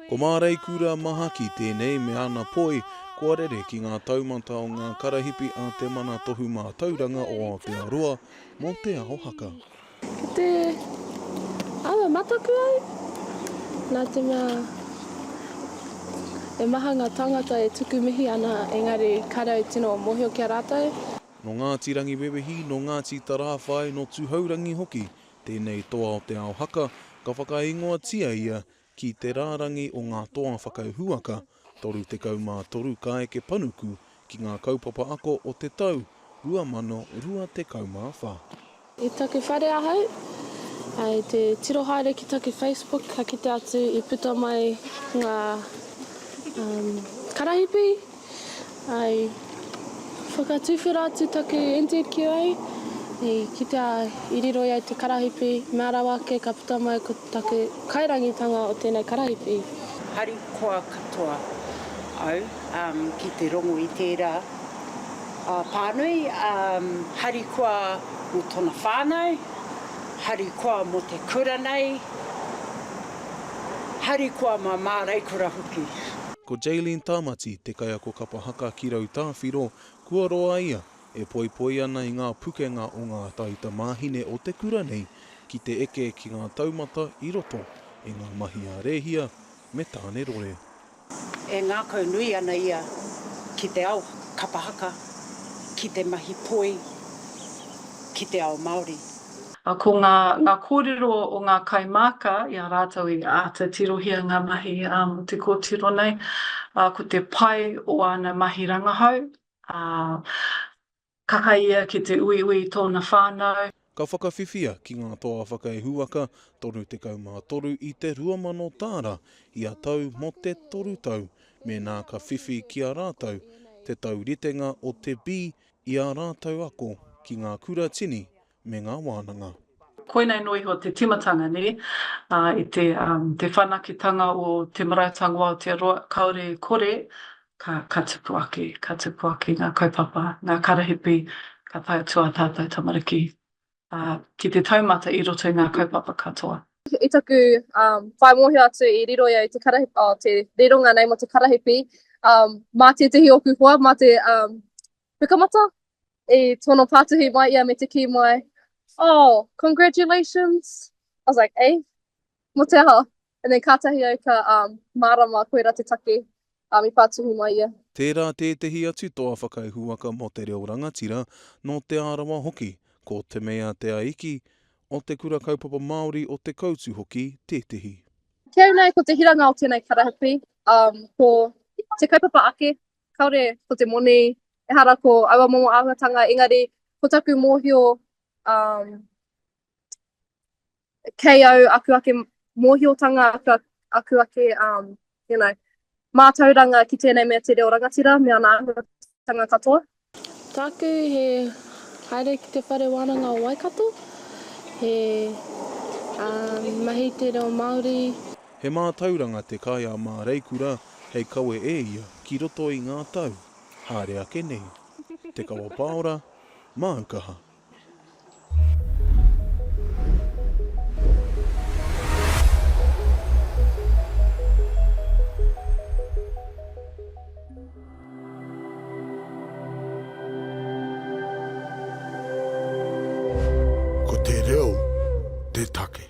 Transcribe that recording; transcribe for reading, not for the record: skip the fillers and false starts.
Ko Mareikura Mahaki tēnei me ana poi, kua rere ki ngā taumata o ngā karahipi a te mana tohu mā tauranga o Aotearoa mō Te Ao Haka. Ki te awa mataku ai, nā te mea e maha ngā tangata e tuku mihi ana, engari karau tino mohio kia rātou. No Ngāti rangi wewehi, no Ngāti tarawhai, no tūhaurangi hoki, tēnei toa o Te Ao Haka, ka whakaingoa tia ia ki te rārangi o ngā toa whakauhuaka, toru te kaumā toru kaeke panuku ki ngā kaupapa ako o te tau, 2024. I take whare ahau, ai te tiro haere ki take Facebook, ka kite atu i puta mai ngā karahipi, ai whakatuwhira atu take Indeed ki ai, i kite i riro ai te karahipi, mea rawa ke ka puta mai ko take kairangitanga o tēnei karahipi. Hari koa katoa au ki te rongo i tērā. Pānui, hari koa mo tona whānau, hari koa mo te kura nei, hari koa ma Mareikura hoki. Ko Jaylene Tamati, te kaiako kapahaka ki rau tāwhiro, kua roa ia, e poipoi ana i ngā pukenga o ngā tauta māhine o te kura nei, ki te eke ki ngā taumata i roto, e ngā mahi a rehia, me tāne rore. E ngākau nui ana ia ki te ao kapahaka, ki te mahi poi, ki te ao Māori. Ko ngā kōrero o ngā kaimaka, i a rātou i āta tirohia ngā mahi te kōtiro nei, ko te pai o ana mahi rangahau, kakaia ki te ui tōna whānau. Ka whakawhiwhia ki ngā toa whakaihuaka, toru te kaumā toru i te 2 tāra, i a tau mo te toru tau, me nā ka whiwhi ki a rātou, te tau ritenga o te bi i a rātou ako, ki ngā kura tini, me ngā wānanga. Koinei noi ho te timatanga ni, i te whanakitanga o te marautanga o te roa, kaore kore, ka tupu ake ngā kaupapa, ngā karahipi, ka pai atua tātou tamariki. Ki te taumata i roto i ngā kaupapa katoa. I taku whai mōhio atu i riro ia i te karahipi, te reronga nei mo te karahipi, mā te tehi oku hoa, mā te pukamata, i tono pātuhi mai ia me te ki mai. Oh, congratulations! I was like, eh? Mo te aha. And then kātahi au ka mārama koera te take i pātuhi mai ia. Tērā tētehi atu toa whakaihuaka mo Te Reo Rangatira no te arawa hoki, ko Temaea Teaeki o Te Kura Kaupapa Māori o Te Koutu hoki tētehi. Kia nei ko te hiranga o tēnei karahipi, ko te kaupapa ake, kaore ko te moni, e hara ko aua momo āhuatanga, engari ko taku mōhio kei au aku ake mōhiotanga, aku ake, mātauranga ki tēnei mea Te Reo Rangatira, mea nā āhuatanga katoa. Tāku he haere ki te whare wānanga o Waikato, he mahi te reo Māori. He mātauranga te kai a Mareikura, hei kawe e ia ki roto i ngā tau. Haere ake nei. Te Kawa Paora, Aukaha. Ko te reo, te take.